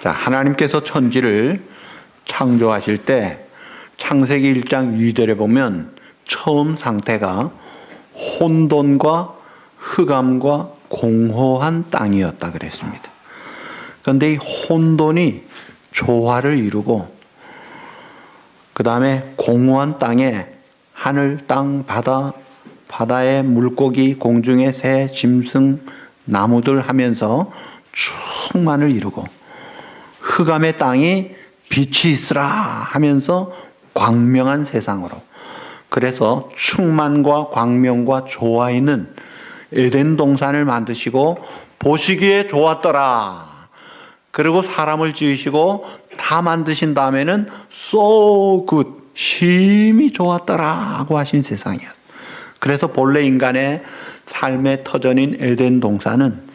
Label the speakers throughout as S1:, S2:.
S1: 자, 하나님께서 천지를 창조하실 때 창세기 1장 2절에 보면 처음 상태가 혼돈과 흑암과 공허한 땅이었다 그랬습니다. 그런데 이 혼돈이 조화를 이루고 그 다음에 공허한 땅에 하늘, 땅, 바다, 바다의 물고기, 공중의 새, 짐승, 나무들 하면서 충만을 이루고 흑암의 땅이 빛이 있으라 하면서 광명한 세상으로, 그래서 충만과 광명과 조화 있는 에덴 동산을 만드시고 보시기에 좋았더라. 그리고 사람을 지으시고 다 만드신 다음에는 so good, 심히 좋았더라고 하신 세상이었어요. 그래서 본래 인간의 삶의 터전인 에덴 동산은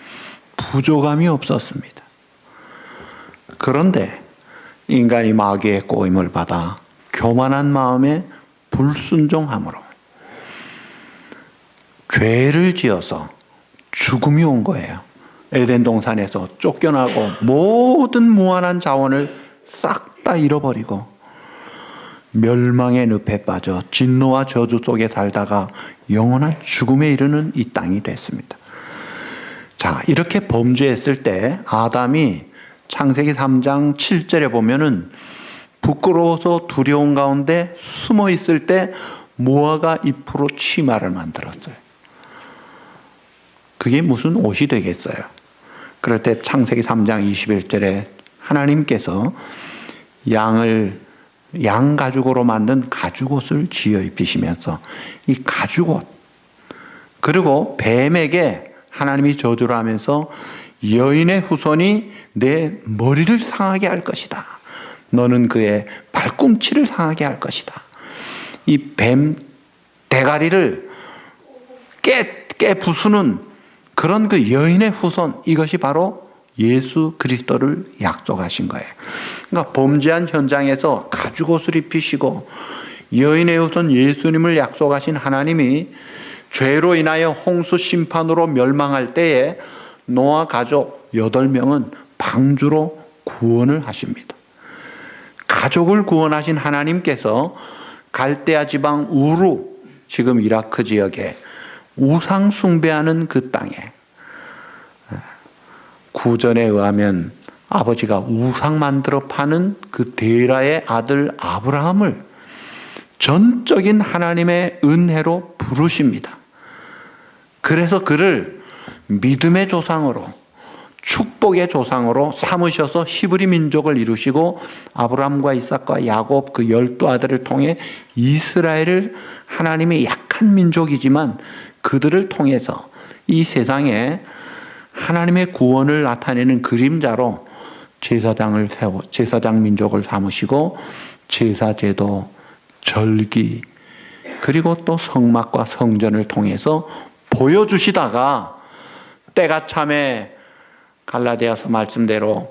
S1: 부족함이 없었습니다. 그런데 인간이 마귀의 꼬임을 받아 교만한 마음에 불순종함으로 죄를 지어서 죽음이 온 거예요. 에덴 동산에서 쫓겨나고 모든 무한한 자원을 싹 다 잃어버리고 멸망의 늪에 빠져 진노와 저주 속에 살다가 영원한 죽음에 이르는 이 땅이 됐습니다. 자, 이렇게 범죄했을 때 아담이 창세기 3장 7절에 보면은 부끄러워서 두려운 가운데 숨어 있을 때 무화과 잎으로 치마를 만들었어요. 그게 무슨 옷이 되겠어요? 그럴 때 창세기 3장 21절에 하나님께서 양 가죽으로 만든 가죽옷을 지어 입히시면서 이 가죽옷, 그리고 뱀에게 하나님이 저주를 하면서 여인의 후손이 내 머리를 상하게 할 것이다. 너는 그의 발꿈치를 상하게 할 것이다. 이 뱀 대가리를 깨 부수는 그런 그 여인의 후손, 이것이 바로 예수 그리스도를 약속하신 거예요. 그러니까 범죄한 현장에서 가죽옷을 입히시고 여인의 후손 예수님을 약속하신 하나님이 죄로 인하여 홍수 심판으로 멸망할 때에 노아 가족 8명은 방주로 구원을 하십니다. 가족을 구원하신 하나님께서 갈대아 지방 우루, 지금 이라크 지역에 우상 숭배하는 그 땅에, 구전에 의하면 아버지가 우상 만들어 파는 그 데라의 아들 아브라함을 전적인 하나님의 은혜로 부르십니다. 그래서 그를 믿음의 조상으로, 축복의 조상으로 삼으셔서 히브리 민족을 이루시고 아브라함과 이삭과 야곱 그 12아들을 통해 이스라엘을, 하나님의 약한 민족이지만 그들을 통해서 이 세상에 하나님의 구원을 나타내는 그림자로 제사장 민족을 삼으시고 제사제도, 절기, 그리고 또 성막과 성전을 통해서 보여주시다가 때가 참에 갈라디아서 말씀대로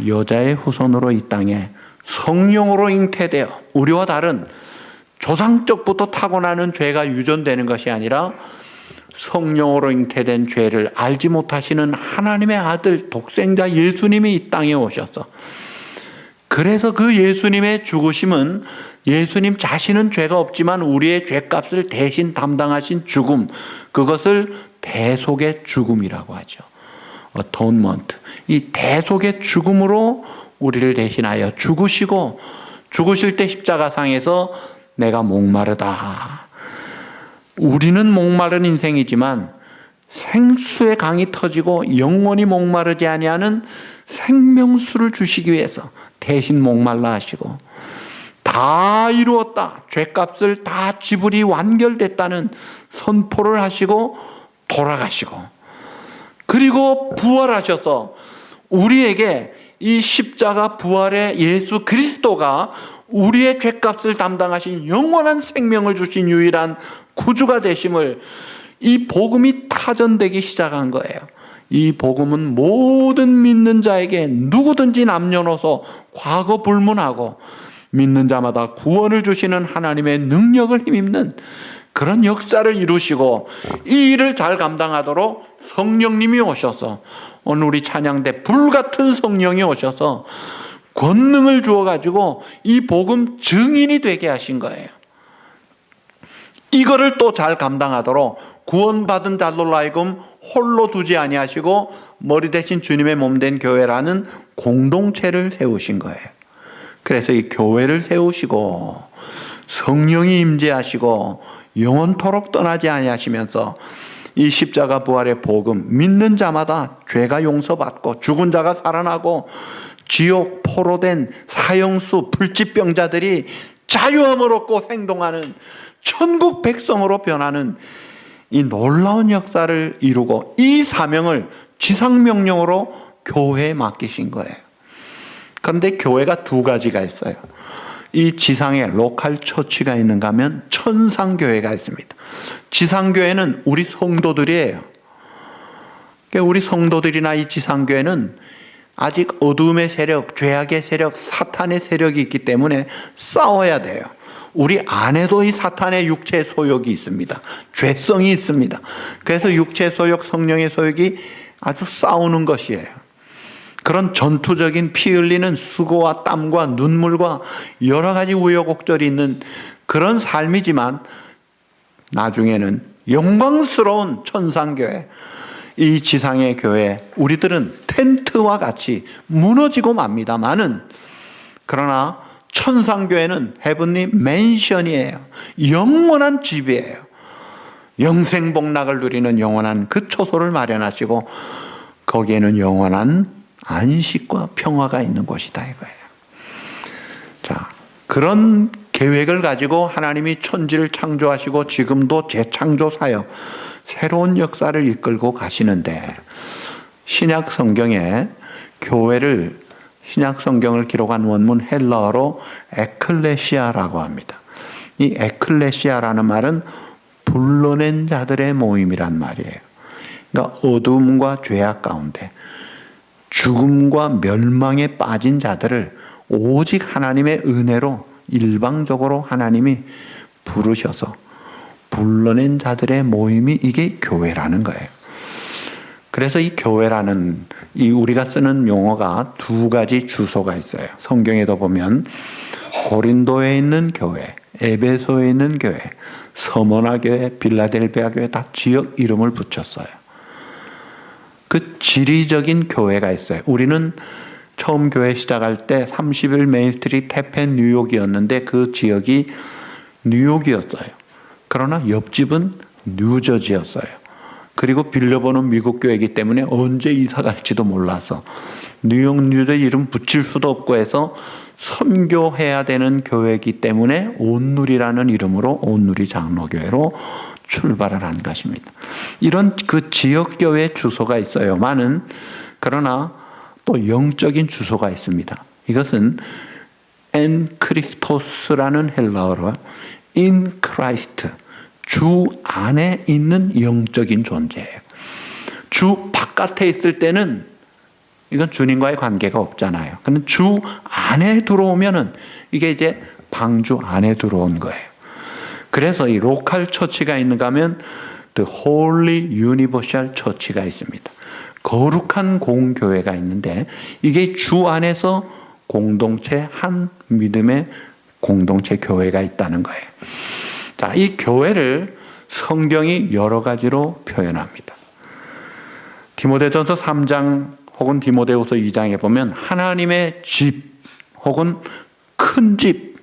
S1: 여자의 후손으로 이 땅에 성령으로 잉태되어 우리와 다른 조상적부터 타고나는 죄가 유전되는 것이 아니라 성령으로 잉태된 죄를 알지 못하시는 하나님의 아들 독생자 예수님이 이 땅에 오셔서, 그래서 그 예수님의 죽으심은 예수님 자신은 죄가 없지만 우리의 죄값을 대신 담당하신 죽음, 그것을 대속의 죽음이라고 하죠. atonement. 이 대속의 죽음으로 우리를 대신하여 죽으시고, 죽으실 때 십자가상에서 내가 목마르다. 우리는 목마른 인생이지만 생수의 강이 터지고 영원히 목마르지 아니하는 생명수를 주시기 위해서 대신 목말라 하시고, 다 이루었다, 죄값을 다 지불이 완결됐다는 선포를 하시고 돌아가시고, 그리고 부활하셔서 우리에게 이 십자가 부활의 예수 그리스도가 우리의 죄값을 담당하신 영원한 생명을 주신 유일한 구주가 되심을, 이 복음이 타전되기 시작한 거예요. 이 복음은 모든 믿는 자에게 누구든지 남녀노소 과거 불문하고 믿는 자마다 구원을 주시는 하나님의 능력을 힘입는 그런 역사를 이루시고 이 일을 잘 감당하도록 성령님이 오셔서 오늘 우리 찬양대 불같은 성령이 오셔서 권능을 주어가지고 이 복음 증인이 되게 하신 거예요. 이거를 또 잘 감당하도록 구원받은 자들로 하여금 홀로 두지 아니하시고 머리 대신 주님의 몸 된 교회라는 공동체를 세우신 거예요. 그래서 이 교회를 세우시고 성령이 임재하시고 영원토록 떠나지 아니하시면서 이 십자가 부활의 복음 믿는 자마다 죄가 용서받고 죽은 자가 살아나고 지옥 포로된 사형수 불치병자들이 자유함을 얻고 생동하는 천국 백성으로 변하는 이 놀라운 역사를 이루고 이 사명을 지상명령으로 교회에 맡기신 거예요. 그런데 교회가 두 가지가 있어요. 이 지상에 로컬 처치가 있는가 하면 천상교회가 있습니다. 지상교회는 우리 성도들이에요. 우리 성도들이나 이 지상교회는 아직 어둠의 세력, 죄악의 세력, 사탄의 세력이 있기 때문에 싸워야 돼요. 우리 안에도 이 사탄의 육체 소욕이 있습니다. 죄성이 있습니다. 그래서 육체 소욕, 성령의 소욕이 아주 싸우는 것이에요. 그런 전투적인 피 흘리는 수고와 땀과 눈물과 여러 가지 우여곡절이 있는 그런 삶이지만 나중에는 영광스러운 천상교회, 이 지상의 교회, 우리들은 텐트와 같이 무너지고 맙니다만은 그러나 천상교회는 헤븐리 맨션이에요. 영원한 집이에요. 영생복락을 누리는 영원한 그 초소를 마련하시고 거기에는 영원한 안식과 평화가 있는 곳이다 이거예요. 자, 그런 계획을 가지고 하나님이 천지를 창조하시고 지금도 재창조 사역, 새로운 역사를 이끌고 가시는데 신약 성경에 교회를 신약 성경을 기록한 원문 헬라어로 에클레시아라고 합니다. 이 에클레시아라는 말은 불러낸 자들의 모임이란 말이에요. 그러니까 어둠과 죄악 가운데 죽음과 멸망에 빠진 자들을 오직 하나님의 은혜로 일방적으로 하나님이 부르셔서 불러낸 자들의 모임이 이게 교회라는 거예요. 그래서 이 교회라는 이 우리가 쓰는 용어가 두 가지 주소가 있어요. 성경에도 보면 고린도에 있는 교회, 에베소에 있는 교회, 서머나 교회, 빌라델비아 교회 다 지역 이름을 붙였어요. 그 지리적인 교회가 있어요. 우리는 처음 교회 시작할 때 30일 메인스트리트 태펜 뉴욕이었는데 그 지역이 뉴욕이었어요. 그러나 옆집은 뉴저지였어요. 그리고 빌려보는 미국 교회이기 때문에 언제 이사 갈지도 몰라서 뉴욕 뉴저지 이름 붙일 수도 없고 해서 선교해야 되는 교회이기 때문에 온누리라는 이름으로 온누리 장로교회로 출발을 한 것입니다. 이런 그 지역교회 주소가 있어요만은 그러나 또 영적인 주소가 있습니다. 이것은 엔크리스토스라는 헬라어로 in Christ, 주 안에 있는 영적인 존재예요. 주 바깥에 있을 때는 이건 주님과의 관계가 없잖아요. 근데 주 안에 들어오면은 이게 이제 방주 안에 들어온 거예요. 그래서 이 로컬 처치가 있는가 하면 The Holy Universal Church가 있습니다. 거룩한 공교회가 있는데 이게 주 안에서 공동체 한 믿음의 공동체 교회가 있다는 거예요. 자, 이 교회를 성경이 여러 가지로 표현합니다. 디모데전서 3장 혹은 디모데후서 2장에 보면 하나님의 집 혹은 큰 집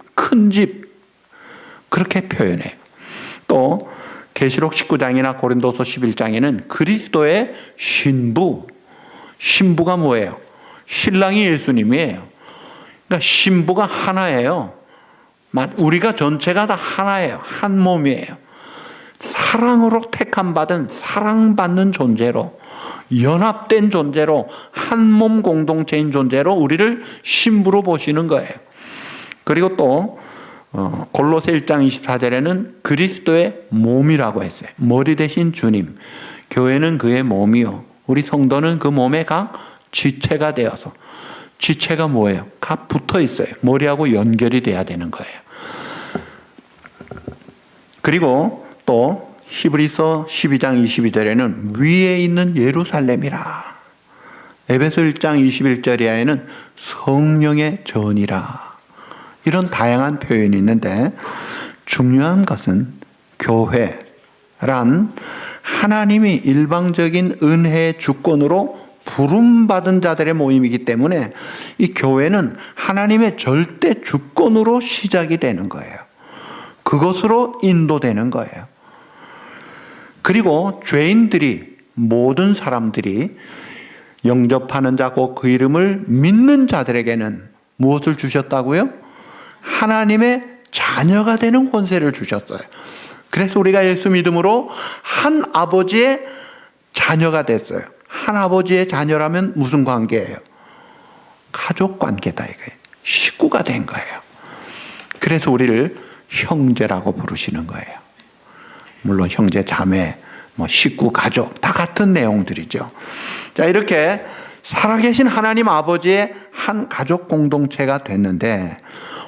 S1: 그렇게 표현해요. 또 계시록 19장이나 고린도서 11장에는 그리스도의 신부가 뭐예요? 신랑이 예수님이에요. 그러니까 신부가 하나예요. 우리가 전체가 다 하나예요. 한 몸이에요. 사랑으로 택함받은 사랑받는 존재로 연합된 존재로 한 몸 공동체인 존재로 우리를 신부로 보시는 거예요. 그리고 또 골로새 1장 24절에는 그리스도의 몸이라고 했어요. 머리 대신 주님. 교회는 그의 몸이요. 우리 성도는 그 몸의 각 지체가 되어서. 지체가 뭐예요? 각 붙어 있어요. 머리하고 연결이 돼야 되는 거예요. 그리고 또 히브리서 12장 22절에는 위에 있는 예루살렘이라, 에베소 1장 21절에는 성령의 전이라, 이런 다양한 표현이 있는데, 중요한 것은 교회란 하나님이 일방적인 은혜의 주권으로 부름받은 자들의 모임이기 때문에 이 교회는 하나님의 절대 주권으로 시작이 되는 거예요. 그것으로 인도되는 거예요. 그리고 죄인들이, 모든 사람들이 영접하는 자고 그 이름을 믿는 자들에게는 무엇을 주셨다고요? 하나님의 자녀가 되는 권세를 주셨어요. 그래서 우리가 예수 믿음으로 한 아버지의 자녀가 됐어요. 한 아버지의 자녀라면 무슨 관계예요? 가족 관계다 이거예요. 식구가 된 거예요. 그래서 우리를 형제라고 부르시는 거예요. 물론 형제, 자매, 식구, 가족 다 같은 내용들이죠. 자, 이렇게 살아계신 하나님 아버지의 한 가족 공동체가 됐는데,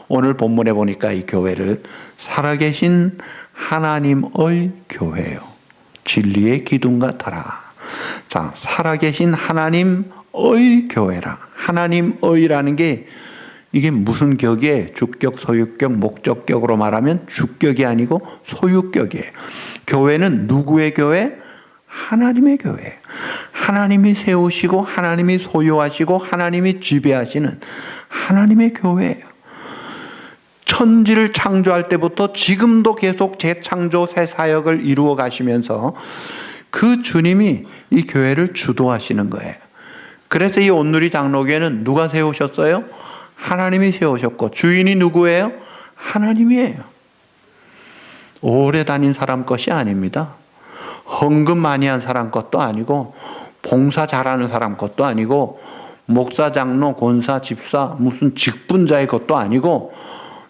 S1: 오늘 본문에 보니까 이 교회를 살아계신 하나님의 교회요, 진리의 기둥과 터라. 자, 살아계신 하나님의 교회라. 하나님의라는 게 이게 무슨 격이에요? 주격, 소유격, 목적격으로 말하면 주격이 아니고 소유격이에요. 교회는 누구의 교회? 하나님의 교회. 하나님이 세우시고 하나님이 소유하시고 하나님이 지배하시는 하나님의 교회예요. 천지를 창조할 때부터 지금도 계속 재창조, 새 사역을 이루어 가시면서 그 주님이 이 교회를 주도하시는 거예요. 그래서 이 온누리 장로교회는 누가 세우셨어요? 하나님이 세우셨고, 주인이 누구예요? 하나님이에요. 오래 다닌 사람 것이 아닙니다. 헌금 많이 한 사람 것도 아니고, 봉사 잘하는 사람 것도 아니고, 목사, 장로, 권사, 집사, 무슨 직분자의 것도 아니고,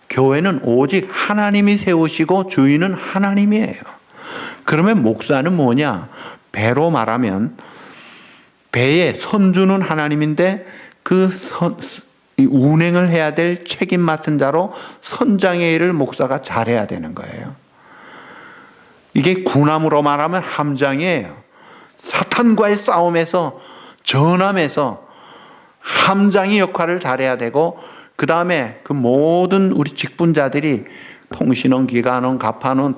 S1: 교회는 오직 하나님이 세우시고 주인은 하나님이에요. 그러면 목사는 뭐냐? 배로 말하면 배의 선주는 하나님인데 그 운행을 해야 될 책임 맡은 자로 선장의 일을 목사가 잘해야 되는 거예요. 이게 군함으로 말하면 함장이에요. 사탄과의 싸움에서, 전함에서 함장이 역할을 잘해야 되고, 그 다음에 그 모든 우리 직분자들이 통신원, 기관원, 갑판원,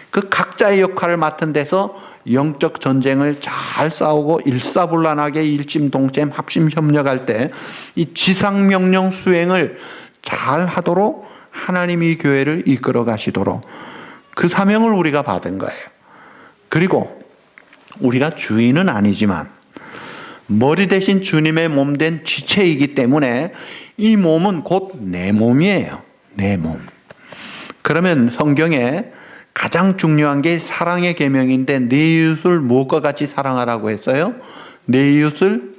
S1: 그 각자의 역할을 맡은 데서 영적 전쟁을 잘 싸우고 일사불란하게 일심동체 합심협력할 때 이 지상명령 수행을 잘 하도록 하나님이 이 교회를 이끌어 가시도록 그 사명을 우리가 받은 거예요. 그리고 우리가 주인은 아니지만 머리 대신 주님의 몸 된 지체이기 때문에 이 몸은 곧 내 몸이에요. 내 몸. 그러면 성경에 가장 중요한 게 사랑의 계명인데, 내 이웃을 무엇과 같이 사랑하라고 했어요? 내 이웃을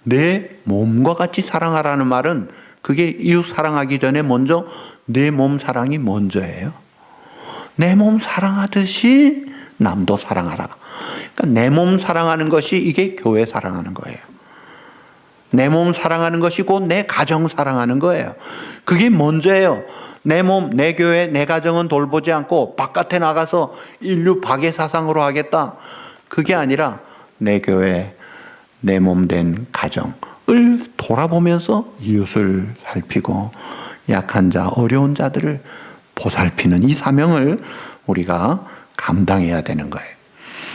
S1: 내 몸과 같이 사랑하라는 말은, 그게 이웃 사랑하기 전에 먼저 내 몸 사랑이 먼저예요. 내 몸 사랑하듯이 남도 사랑하라. 그러니까 내 몸 사랑하는 것이 이게 교회 사랑하는 거예요. 내 몸 사랑하는 것이 곧 내 가정 사랑하는 거예요. 그게 먼저예요. 내 몸, 내 교회, 내 가정은 돌보지 않고 바깥에 나가서 인류 박해 사상으로 하겠다. 그게 아니라 내 교회, 내 몸 된 가정을 돌아보면서 이웃을 살피고 약한 자, 어려운 자들을 보살피는 이 사명을 우리가 감당해야 되는 거예요.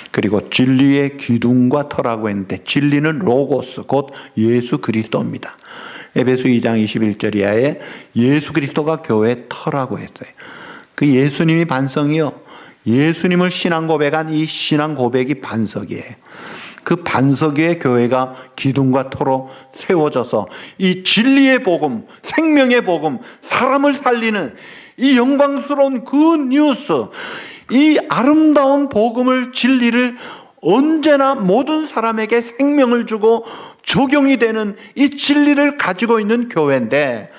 S1: 그리고 진리의 기둥과 터라고 했는데, 진리는 로고스, 곧 예수 그리스도입니다. 에베소 2장 21절 이하에 예수 그리스도가 교회의 터라고 했어요. 그 예수님이 반석이요, 예수님을 신앙 고백한 이 신앙 고백이 반석이에요. 그 반석 위에 교회가 기둥과 터로 세워져서 이 진리의 복음, 생명의 복음, 사람을 살리는 이 영광스러운 그 뉴스, 이 아름다운 복음을, 진리를 언제나 모든 사람에게 생명을 주고 적용이 되는 이 진리를 가지고 있는 교회인데,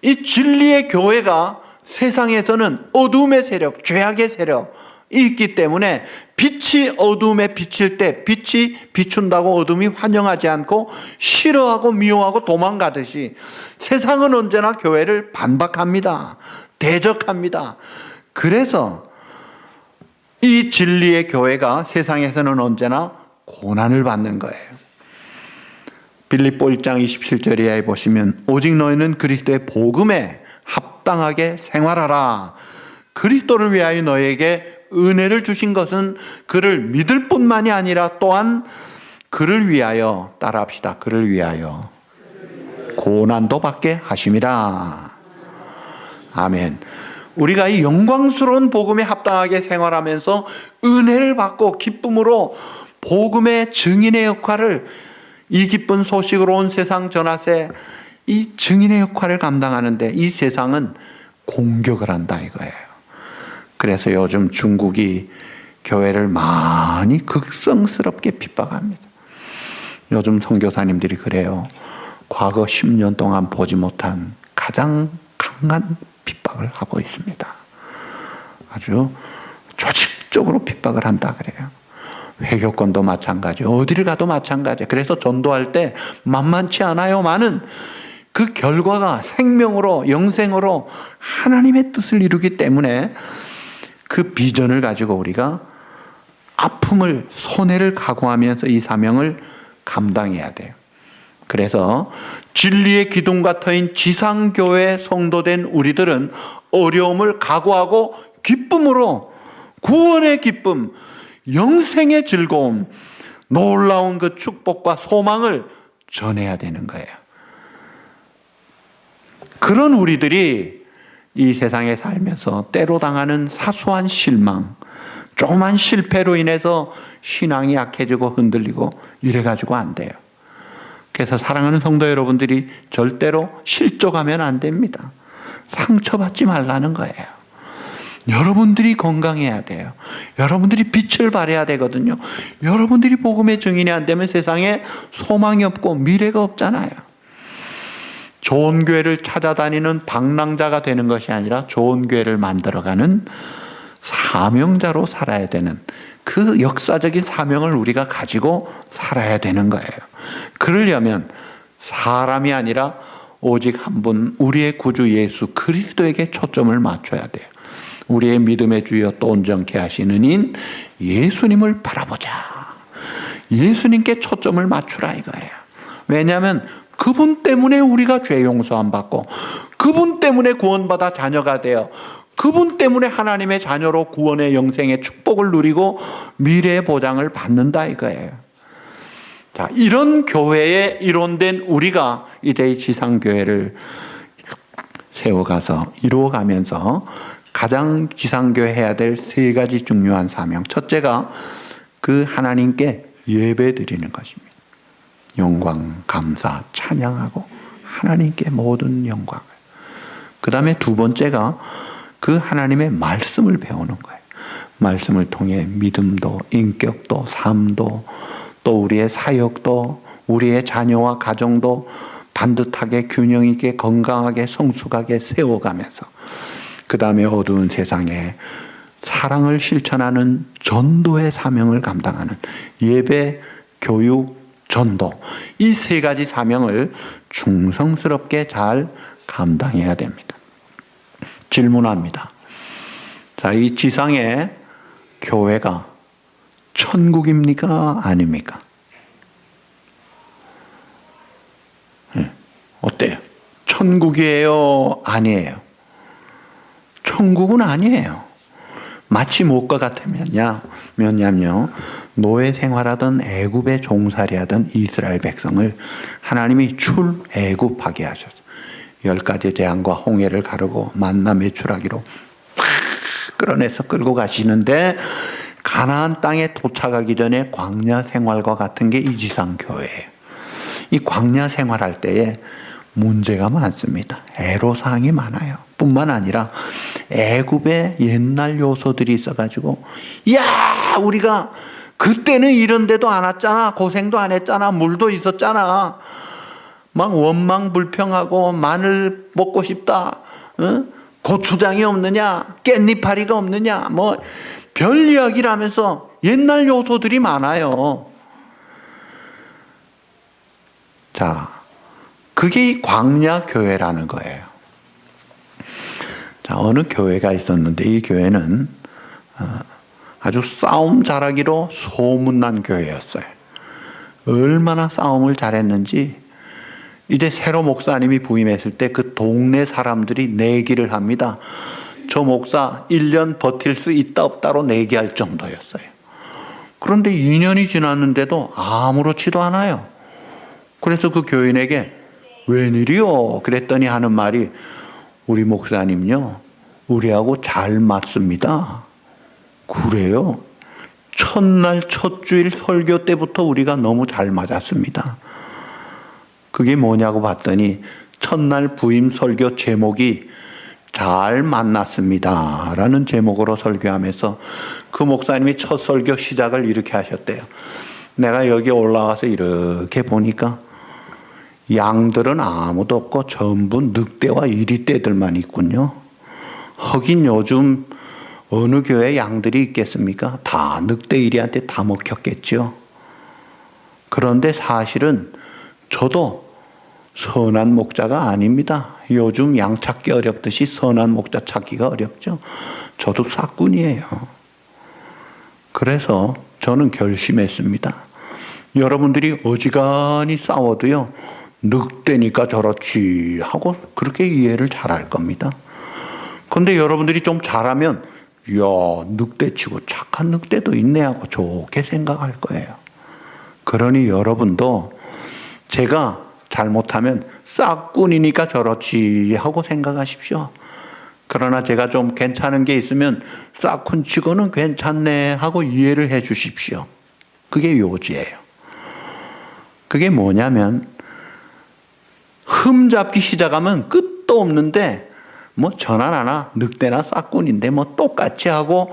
S1: 이 진리의 교회가 세상에서는 어둠의 세력, 죄악의 세력이 있기 때문에 빛이 어둠에 비칠 때 빛이 비춘다고 어둠이 환영하지 않고 싫어하고 미워하고 도망가듯이 세상은 언제나 교회를 반박합니다. 대적합니다. 그래서 이 진리의 교회가 세상에서는 언제나 고난을 받는 거예요. 빌립보 1장 27절 이하에 보시면 오직 너희는 그리스도의 복음에 합당하게 생활하라. 그리스도를 위하여 너에게 은혜를 주신 것은 그를 믿을 뿐만이 아니라 또한 그를 위하여, 따라합시다. 그를 위하여 고난도 받게 하심이라. 아멘. 우리가 이 영광스러운 복음에 합당하게 생활하면서 은혜를 받고 기쁨으로 복음의 증인의 역할을, 이 기쁜 소식으로 온 세상 전하세 이 증인의 역할을 감당하는데 이 세상은 공격을 한다 이거예요. 그래서 요즘 중국이 교회를 많이 극성스럽게 핍박합니다. 요즘 선교사님들이 그래요. 과거 10년 동안 보지 못한 가장 강한 핍박을 하고 있습니다. 아주 조직적으로 핍박을 한다 그래요. 회교권도 마찬가지, 어디를 가도 마찬가지. 그래서 전도할 때 만만치 않아요. 많은 그 결과가 생명으로, 영생으로 하나님의 뜻을 이루기 때문에 그 비전을 가지고 우리가 아픔을, 손해를 각오하면서 이 사명을 감당해야 돼요. 그래서 진리의 기둥과 터인 지상교회 성도된 우리들은 어려움을 각오하고 기쁨으로 구원의 기쁨, 영생의 즐거움, 놀라운 그 축복과 소망을 전해야 되는 거예요. 그런 우리들이 이 세상에 살면서 때로 당하는 사소한 실망, 조그만 실패로 인해서 신앙이 약해지고 흔들리고 이래가지고 안 돼요. 그래서 사랑하는 성도 여러분들이 절대로 실족하면 안 됩니다. 상처받지 말라는 거예요. 여러분들이 건강해야 돼요. 여러분들이 빛을 발해야 되거든요. 여러분들이 복음의 증인이 안 되면 세상에 소망이 없고 미래가 없잖아요. 좋은 교회를 찾아다니는 방랑자가 되는 것이 아니라 좋은 교회를 만들어가는 사명자로 살아야 되는, 그 역사적인 사명을 우리가 가지고 살아야 되는 거예요. 그러려면 사람이 아니라 오직 한 분, 우리의 구주 예수 그리스도에게 초점을 맞춰야 돼요. 우리의 믿음의 주여 또 온전케 하시는 인 예수님을 바라보자. 예수님께 초점을 맞추라 이거예요. 왜냐하면 그분 때문에 우리가 죄 용서함 받고, 그분 때문에 구원받아 자녀가 되어, 그분 때문에 하나님의 자녀로 구원의 영생의 축복을 누리고 미래의 보장을 받는다 이거예요. 자, 이런 교회에 이론된 우리가 이제 이 지상교회를 세워가서 이루어가면서 가장 지상교회 해야 될 세 가지 중요한 사명. 첫째가 그 하나님께 예배 드리는 것입니다. 영광, 감사, 찬양하고 하나님께 모든 영광을. 그 다음에 두 번째가 그 하나님의 말씀을 배우는 거예요. 말씀을 통해 믿음도, 인격도, 삶도, 또 우리의 사역도, 우리의 자녀와 가정도 반듯하게 균형 있게 건강하게 성숙하게 세워가면서, 그 다음에 어두운 세상에 사랑을 실천하는 전도의 사명을 감당하는 예배, 교육, 전도, 이 세 가지 사명을 충성스럽게 잘 감당해야 됩니다. 질문합니다. 자, 이 지상의 교회가 천국입니까? 아닙니까? 네. 어때요? 천국이에요? 아니에요? 천국은 아니에요. 마치 무엇과 같으면요, 노예 생활하던 애굽의 종살이 하던 이스라엘 백성을 하나님이 출애굽하게 하셨어요. 10가지 재앙과 홍해를 가르고 만나 매출하기로 끌어내서 끌고 가시는데, 가나안 땅에 도착하기 전에 광야 생활과 같은 게 이 지상교회예요. 이 광야 생활할 때에 문제가 많습니다. 애로사항이 많아요. 뿐만 아니라 애굽의 옛날 요소들이 있어가지고, 야, 우리가 그때는 이런 데도 안 왔잖아, 고생도 안 했잖아, 물도 있었잖아, 막 원망불평하고 마늘 먹고 싶다, 고추장이 없느냐, 깻잎파리가 없느냐, 뭐 별 이야기를 하면서 옛날 요소들이 많아요. 자, 그게 이 광야 교회라는 거예요. 자, 어느 교회가 있었는데 이 교회는 아주 싸움 잘하기로 소문난 교회였어요. 얼마나 싸움을 잘했는지 이제 새로 목사님이 부임했을 때 그 동네 사람들이 내기를 합니다. 저 목사 1년 버틸 수 있다 없다로 내기할 정도였어요. 그런데 2년이 지났는데도 아무렇지도 않아요. 그래서 그 교인에게 웬일이요? 그랬더니 하는 말이 우리 목사님요, 우리하고 잘 맞습니다. 그래요? 첫날 첫 주일 설교 때부터 우리가 너무 잘 맞았습니다. 그게 뭐냐고 봤더니 첫날 부임 설교 제목이 잘 만났습니다 라는 제목으로 설교하면서 그 목사님이 첫 설교 시작을 이렇게 하셨대요. 내가 여기 올라와서 이렇게 보니까 양들은 아무도 없고 전부 늑대와 이리떼들만 있군요. 하긴 요즘 어느 교회에 양들이 있겠습니까? 다 늑대 이리한테 다 먹혔겠죠. 그런데 사실은 저도 선한 목자가 아닙니다. 요즘 양 찾기 어렵듯이 선한 목자 찾기가 어렵죠. 저도 싹군이에요. 그래서 저는 결심했습니다. 여러분들이 어지간히 싸워도요, 늑대니까 저렇지 하고 그렇게 이해를 잘할 겁니다. 그런데 여러분들이 좀 잘하면 이야, 늑대치고 착한 늑대도 있네 하고 좋게 생각할 거예요. 그러니 여러분도 제가 잘못하면 싹군이니까 저렇지 하고 생각하십시오. 그러나 제가 좀 괜찮은 게 있으면 싹군치고는 괜찮네 하고 이해를 해 주십시오. 그게 요지예요. 그게 뭐냐면 흠잡기 시작하면 끝도 없는데 뭐 저나 나나 늑대나 싹군인데 뭐 똑같이 하고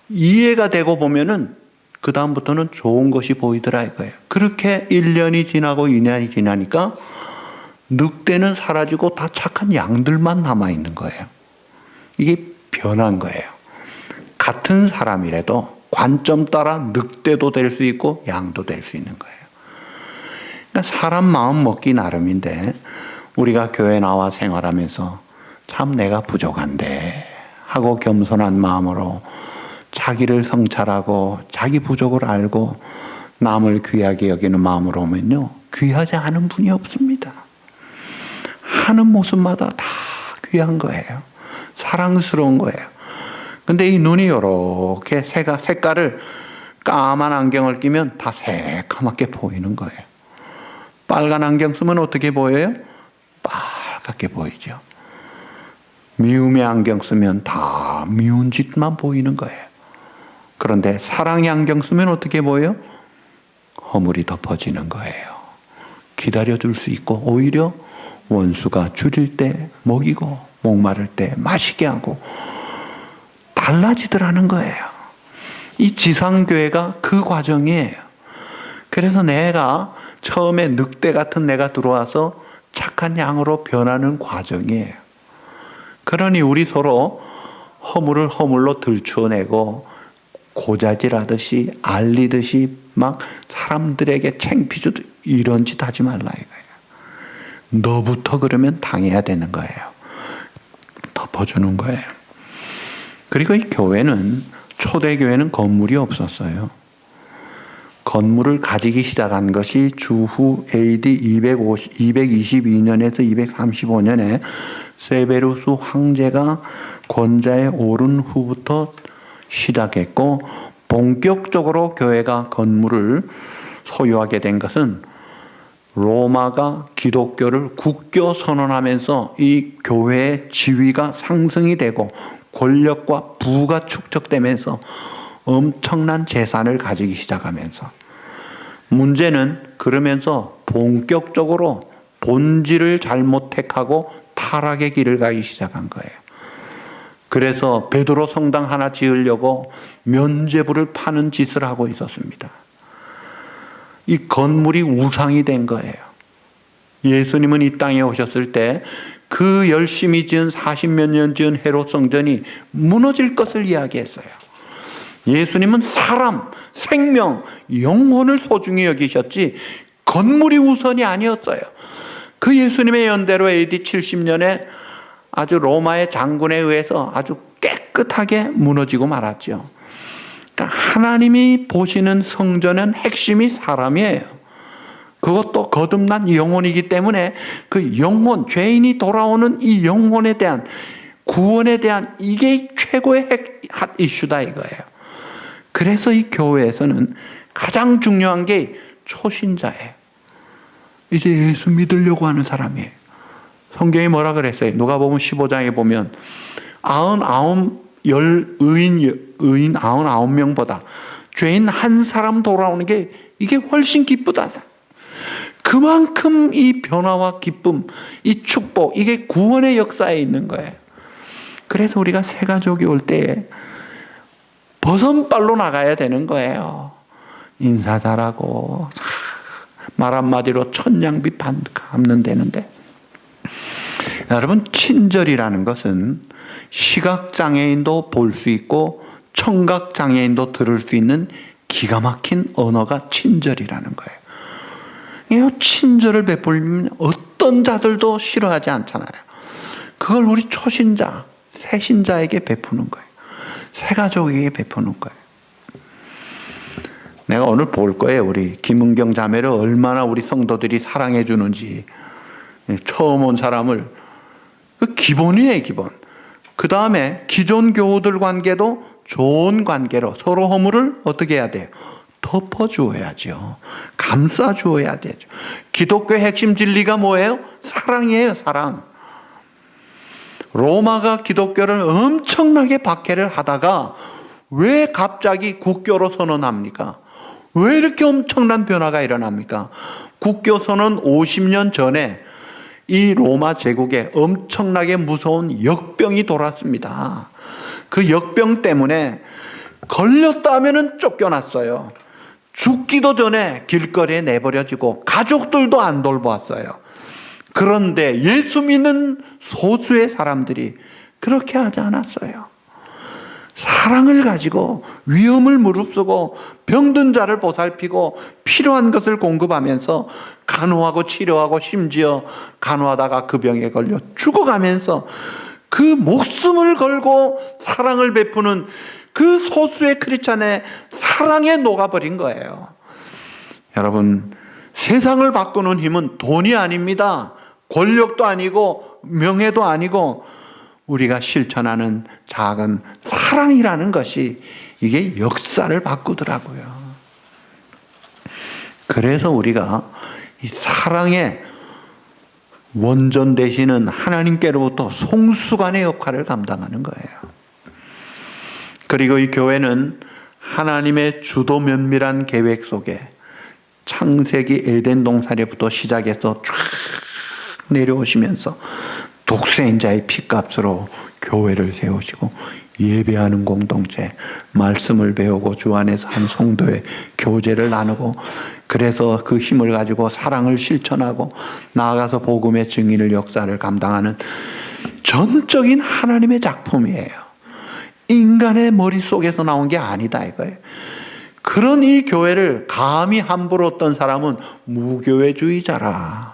S1: 이해가 되고 보면은 그 다음부터는 좋은 것이 보이더라 이거예요. 그렇게 1년이 지나고 2년이 지나니까 늑대는 사라지고 다 착한 양들만 남아있는 거예요. 이게 변한 거예요. 같은 사람이라도 관점 따라 늑대도 될 수 있고 양도 될 수 있는 거예요. 그러니까 사람 마음 먹기 나름인데 우리가 교회 나와 생활하면서 참 내가 부족한데 하고 겸손한 마음으로 자기를 성찰하고 자기 부족을 알고 남을 귀하게 여기는 마음으로 오면요, 귀하지 않은 분이 없습니다. 하는 모습마다 다 귀한 거예요. 사랑스러운 거예요. 근데 이 눈이 이렇게 색깔을 까만 안경을 끼면 다 새까맣게 보이는 거예요. 빨간 안경 쓰면 어떻게 보여요? 빨갛게 보이죠. 미움의 안경 쓰면 다 미운 짓만 보이는 거예요. 그런데 사랑의 안경 쓰면 어떻게 보여요? 허물이 덮어지는 거예요. 기다려줄 수 있고 오히려 원수가 줄일 때 먹이고 목마를 때 마시게 하고 달라지더라는 거예요. 이 지상교회가 그 과정이에요. 그래서 내가 처음에 늑대 같은 내가 들어와서 착한 양으로 변하는 과정이에요. 그러니 우리 서로 허물을 허물로 들추어내고 고자질하듯이 알리듯이 막 사람들에게 창피주듯 이런 짓 하지 말라 이거예요. 너부터 그러면 당해야 되는 거예요. 덮어주는 거예요. 그리고 이 교회는 초대교회는 건물이 없었어요. 건물을 가지기 시작한 것이 주후 AD 222년에서 235년에 세베루스 황제가 권좌에 오른 후부터 시작했고, 본격적으로 교회가 건물을 소유하게 된 것은 로마가 기독교를 국교 선언하면서 이 교회의 지위가 상승이 되고 권력과 부가 축적되면서 엄청난 재산을 가지기 시작하면서, 문제는 그러면서 본격적으로 본질을 잘못 택하고 타락의 길을 가기 시작한 거예요. 그래서 베드로 성당 하나 지으려고 면죄부를 파는 짓을 하고 있었습니다. 이 건물이 우상이 된 거예요. 예수님은 이 땅에 오셨을 때 그 열심히 지은 40몇 년 지은 헤롯 성전이 무너질 것을 이야기했어요. 예수님은 사람, 생명, 영혼을 소중히 여기셨지 건물이 우선이 아니었어요. 그 예수님의 연대로 AD 70년에 아주 로마의 장군에 의해서 아주 깨끗하게 무너지고 말았죠. 그러니까 하나님이 보시는 성전은 핵심이 사람이에요. 그것도 거듭난 영혼이기 때문에 그 영혼, 죄인이 돌아오는 이 영혼에 대한 구원에 대한 이게 최고의 핫 이슈다 이거예요. 그래서 이 교회에서는 가장 중요한 게 초신자예요. 이제 예수 믿으려고 하는 사람이에요. 성경이 뭐라 그랬어요? 누가복음 15장에 보면 의인 99명보다 죄인 한 사람 돌아오는 게 이게 훨씬 기쁘다. 그만큼 이 변화와 기쁨, 이 축복, 이게 구원의 역사에 있는 거예요. 그래서 우리가 새 가족이 올 때에 버선발로 나가야 되는 거예요. 인사 잘하고 말 한마디로 천냥비 갚는 되는데, 여러분 친절이라는 것은 시각장애인도 볼 수 있고 청각장애인도 들을 수 있는 기가 막힌 언어가 친절이라는 거예요. 이 친절을 베풀면 어떤 자들도 싫어하지 않잖아요. 그걸 우리 초신자, 새신자에게 베푸는 거예요. 새가족에게 베푸는 거예요. 내가 오늘 볼 거예요. 우리 김은경 자매를 얼마나 우리 성도들이 사랑해 주는지. 처음 온 사람을, 그 기본이에요, 기본. 그 다음에 기존 교우들 관계도 좋은 관계로 서로 허물을 어떻게 해야 돼요? 덮어주어야죠. 감싸주어야 되죠. 기독교의 핵심 진리가 뭐예요? 사랑이에요, 사랑. 로마가 기독교를 엄청나게 박해를 하다가 왜 갑자기 국교로 선언합니까? 왜 이렇게 엄청난 변화가 일어납니까? 국교 선언 50년 전에 이 로마 제국에 엄청나게 무서운 역병이 돌았습니다. 그 역병 때문에 걸렸다 하면은 쫓겨났어요. 죽기도 전에 길거리에 내버려지고 가족들도 안 돌보았어요. 그런데 예수 믿는 소수의 사람들이 그렇게 하지 않았어요. 사랑을 가지고 위험을 무릅쓰고 병든 자를 보살피고 필요한 것을 공급하면서 간호하고 치료하고 심지어 간호하다가 그 병에 걸려 죽어가면서 그 목숨을 걸고 사랑을 베푸는 그 소수의 크리스찬의 사랑에 녹아버린 거예요. 여러분, 세상을 바꾸는 힘은 돈이 아닙니다. 권력도 아니고 명예도 아니고 우리가 실천하는 작은 사랑이라는 것이 이게 역사를 바꾸더라고요. 그래서 우리가 이 사랑의 원전 되시는 하나님께로부터 송수관의 역할을 감당하는 거예요. 그리고 이 교회는 하나님의 주도 면밀한 계획 속에 창세기 에덴 동산에부터 시작해서 쫙 내려오시면서 독생자의 피값으로 교회를 세우시고 예배하는 공동체, 말씀을 배우고 주 안에서 한 성도의 교제를 나누고, 그래서 그 힘을 가지고 사랑을 실천하고 나아가서 복음의 증인을 역사를 감당하는 전적인 하나님의 작품이에요. 인간의 머릿속에서 나온 게 아니다 이거예요. 그런 이 교회를 감히 함부로 어떤 사람은 무교회주의자라,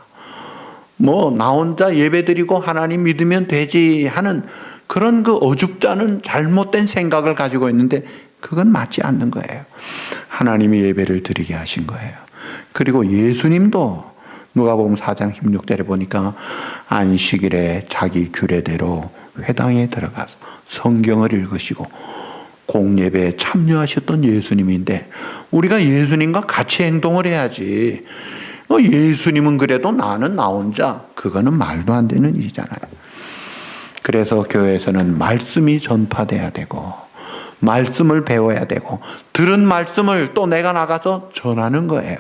S1: 나 혼자 예배드리고 하나님 믿으면 되지 하는 그런 그 어줍잖은 잘못된 생각을 가지고 있는데 그건 맞지 않는 거예요. 하나님이 예배를 드리게 하신 거예요. 그리고 예수님도 누가복음 4장 16절에 보니까 안식일에 자기 규례대로 회당에 들어가서 성경을 읽으시고 공예배에 참여하셨던 예수님인데 우리가 예수님과 같이 행동을 해야지. 예수님은 그래도 나는 나 혼자, 그거는 말도 안 되는 일이잖아요. 그래서 교회에서는 말씀이 전파돼야 되고 말씀을 배워야 되고 들은 말씀을 또 내가 나가서 전하는 거예요.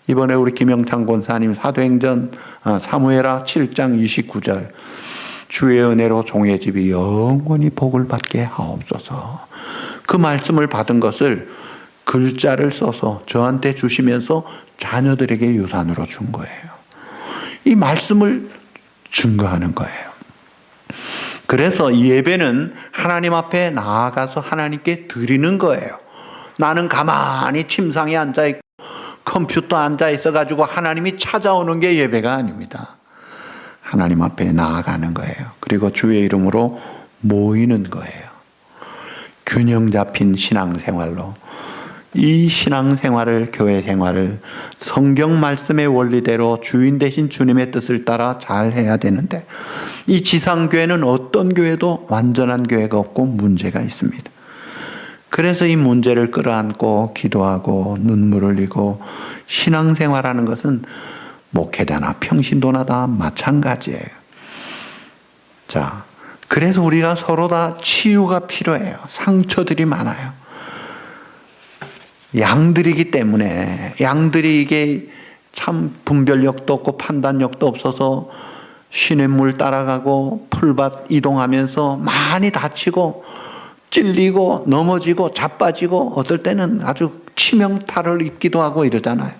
S1: 이번에 우리 김영창 권사님 사도행전 사무엘하 7장 29절 주의 은혜로 종의 집이 영원히 복을 받게 하옵소서. 그 말씀을 받은 것을 글자를 써서 저한테 주시면서 자녀들에게 유산으로 준 거예요. 이 말씀을 증거하는 거예요. 그래서 예배는 하나님 앞에 나아가서 하나님께 드리는 거예요. 나는 가만히 침상에 앉아있고 컴퓨터 앉아있어가지고 하나님이 찾아오는 게 예배가 아닙니다. 하나님 앞에 나아가는 거예요. 그리고 주의 이름으로 모이는 거예요. 균형 잡힌 신앙생활로 이 신앙생활을, 교회 생활을 성경 말씀의 원리대로 주인 되신 주님의 뜻을 따라 잘 해야 되는데, 이 지상교회는 어떤 교회도 완전한 교회가 없고 문제가 있습니다. 그래서 이 문제를 끌어안고 기도하고 눈물을 흘리고, 신앙생활하는 것은 목회자나 평신도나 다 마찬가지예요. 자, 그래서 우리가 서로 다 치유가 필요해요. 상처들이 많아요. 양들이기 때문에, 양들이 이게 참 분별력도 없고 판단력도 없어서 시냇물 따라가고 풀밭 이동하면서 많이 다치고 찔리고 넘어지고 자빠지고 어떨 때는 아주 치명타를 입기도 하고 이러잖아요.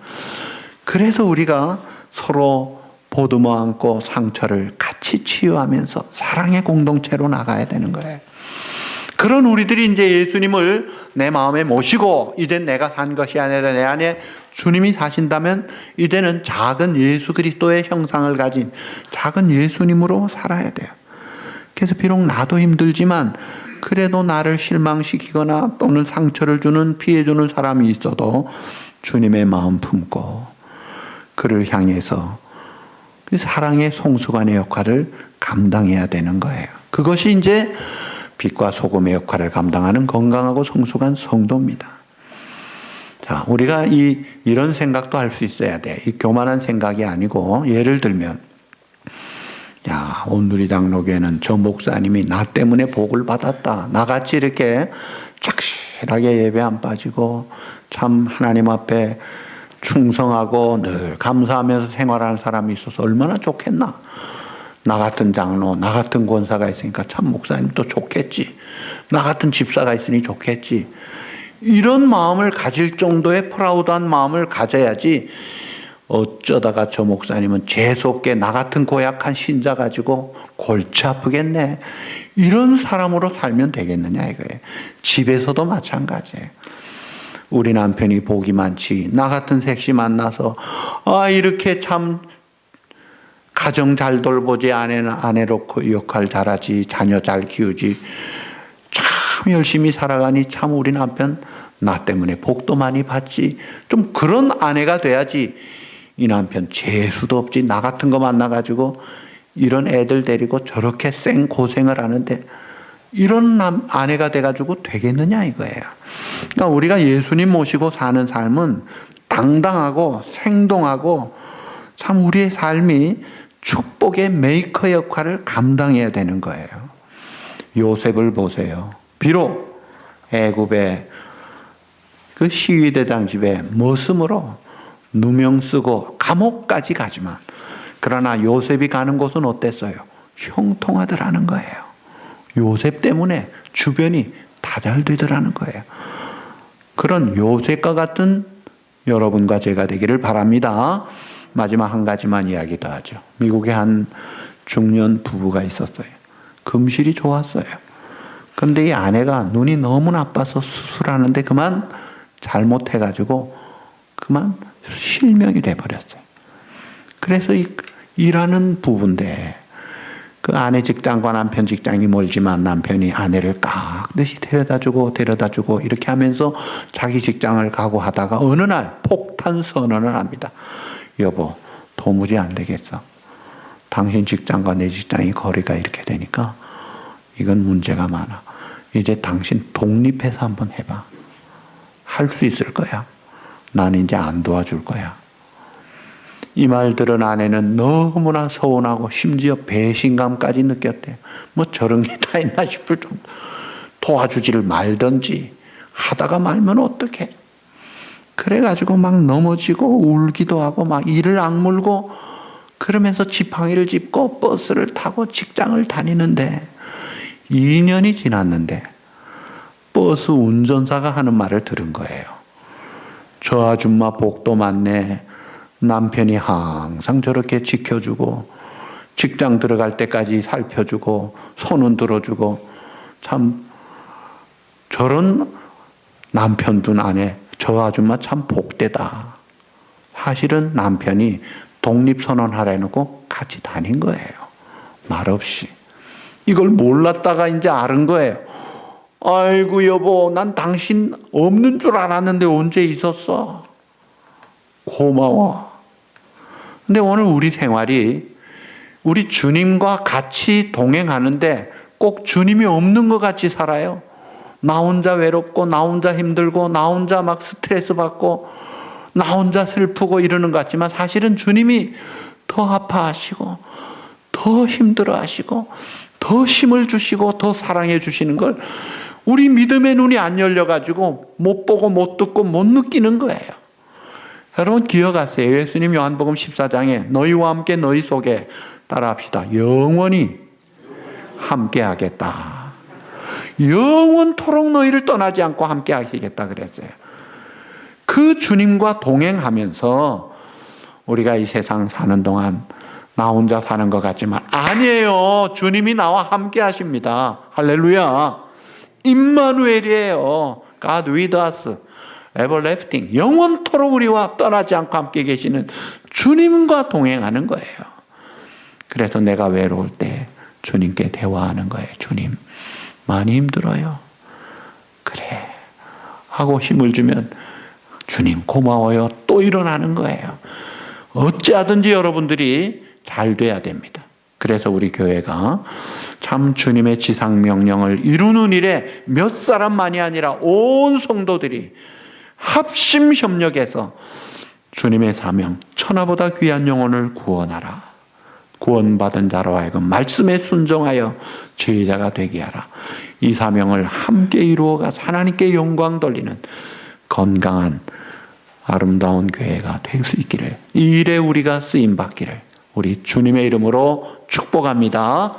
S1: 그래서 우리가 서로 보듬어 안고 상처를 같이 치유하면서 사랑의 공동체로 나가야 되는 거예요. 그런 우리들이 이제 예수님을 내 마음에 모시고, 이젠 내가 산 것이 아니라 내 안에 주님이 사신다면 이제는 작은 예수 그리스도의 형상을 가진 작은 예수님으로 살아야 돼요. 그래서 비록 나도 힘들지만 그래도 나를 실망시키거나 또는 상처를 주는, 피해주는 사람이 있어도 주님의 마음 품고 그를 향해서 그 사랑의 송수관의 역할을 감당해야 되는 거예요. 그것이 이제 빛과 소금의 역할을 감당하는 건강하고 성숙한 성도입니다. 자, 우리가 이런 생각도 할 수 있어야 돼. 이 교만한 생각이 아니고, 예를 들면, 야, 온누리 장로교회는 저 목사님이 나 때문에 복을 받았다. 나같이 이렇게 착실하게 예배 안 빠지고 참 하나님 앞에 충성하고 늘 감사하면서 생활하는 사람이 있어서 얼마나 좋겠나. 나 같은 장로, 나 같은 권사가 있으니까 참 목사님도 좋겠지. 나 같은 집사가 있으니 좋겠지. 이런 마음을 가질 정도의 프라우드한 마음을 가져야지, 어쩌다가 저 목사님은 재수없게 나 같은 고약한 신자 가지고 골치 아프겠네. 이런 사람으로 살면 되겠느냐 이거예요. 집에서도 마찬가지예요. 우리 남편이 복이 많지. 나 같은 색시 만나서 이렇게 참 가정 잘 돌보지, 아내로 그 역할 잘하지, 자녀 잘 키우지, 참 열심히 살아가니 참 우리 남편 나 때문에 복도 많이 받지. 좀 그런 아내가 돼야지. 이 남편 재수도 없지, 나 같은 거 만나가지고 이런 애들 데리고 저렇게 생 고생을 하는데 이런 아내가 돼가지고 되겠느냐 이거예요. 그러니까 우리가 예수님 모시고 사는 삶은 당당하고 생동하고 참 우리의 삶이 축복의 메이커 역할을 감당해야 되는 거예요. 요셉을 보세요. 비록 애굽의 그 시위대장 집에 머슴으로 누명 쓰고 감옥까지 가지만, 그러나 요셉이 가는 곳은 어땠어요? 형통하더라는 거예요. 요셉 때문에 주변이 다 잘 되더라는 거예요. 그런 요셉과 같은 여러분과 제가 되기를 바랍니다. 마지막 한 가지만 이야기 더 하죠. 미국에 한 중년 부부가 있었어요. 금실이 좋았어요. 그런데 이 아내가 눈이 너무 나빠서 수술하는데 그만 잘못해가지고 그만 실명이 돼버렸어요. 그래서 일하는 부부인데 그 아내 직장과 남편 직장이 멀지만 남편이 아내를 깍듯이 데려다주고 이렇게 하면서 자기 직장을 가고 하다가 어느 날 폭탄 선언을 합니다. 여보, 도무지 안 되겠어. 당신 직장과 내 직장이 거리가 이렇게 되니까 이건 문제가 많아. 이제 당신 독립해서 한번 해봐. 할 수 있을 거야. 나는 이제 안 도와줄 거야. 이 말 들은 아내는 너무나 서운하고 심지어 배신감까지 느꼈대요. 뭐 저런 게 다 있나 싶을 정도. 도와주지를 말든지 하다가 말면 어떡해. 그래가지고 막 넘어지고 울기도 하고 막 이를 악물고 그러면서 지팡이를 짚고 버스를 타고 직장을 다니는데 2년이 지났는데 버스 운전사가 하는 말을 들은 거예요. 저 아줌마 복도 많네. 남편이 항상 저렇게 지켜주고 직장 들어갈 때까지 살펴주고 손은 들어주고 참 저런 남편 둔 아내, 저 아줌마 참 복되다. 사실은 남편이 독립선언하라 해놓고 같이 다닌 거예요. 말없이. 이걸 몰랐다가 이제 알은 거예요. 아이고 여보, 난 당신 없는 줄 알았는데 언제 있었어? 고마워. 근데 오늘 우리 생활이 우리 주님과 같이 동행하는데 꼭 주님이 없는 것 같이 살아요. 나 혼자 외롭고, 나 혼자 힘들고, 나 혼자 막 스트레스 받고, 나 혼자 슬프고 이러는 것 같지만 사실은 주님이 더 아파하시고, 더 힘들어하시고, 더 힘을 주시고, 더 사랑해 주시는 걸 우리 믿음의 눈이 안 열려가지고 못 보고 못 듣고 못 느끼는 거예요. 여러분 기억하세요. 예수님 요한복음 14장에 너희와 함께 너희 속에, 따라합시다, 영원히 함께 하겠다. 영원토록 너희를 떠나지 않고 함께 하시겠다 그랬어요. 그 주님과 동행하면서 우리가 이 세상 사는 동안 나 혼자 사는 것 같지만 아니에요. 주님이 나와 함께 하십니다. 할렐루야. 임마누엘이에요. God with us. everlasting. 영원토록 우리와 떠나지 않고 함께 계시는 주님과 동행하는 거예요. 그래서 내가 외로울 때 주님께 대화하는 거예요. 주님, 많이 힘들어요. 그래. 하고 힘을 주면 주님 고마워요. 또 일어나는 거예요. 어찌하든지 여러분들이 잘 돼야 됩니다. 그래서 우리 교회가 참 주님의 지상명령을 이루는 일에 몇 사람만이 아니라 온 성도들이 합심협력해서 주님의 사명, 천하보다 귀한 영혼을 구원하라. 구원받은 자로 하여금 말씀에 순종하여 제자가 되게 하라. 이 사명을 함께 이루어가서 하나님께 영광 돌리는 건강한 아름다운 교회가 될 수 있기를, 이 일에 우리가 쓰임받기를 우리 주님의 이름으로 축복합니다.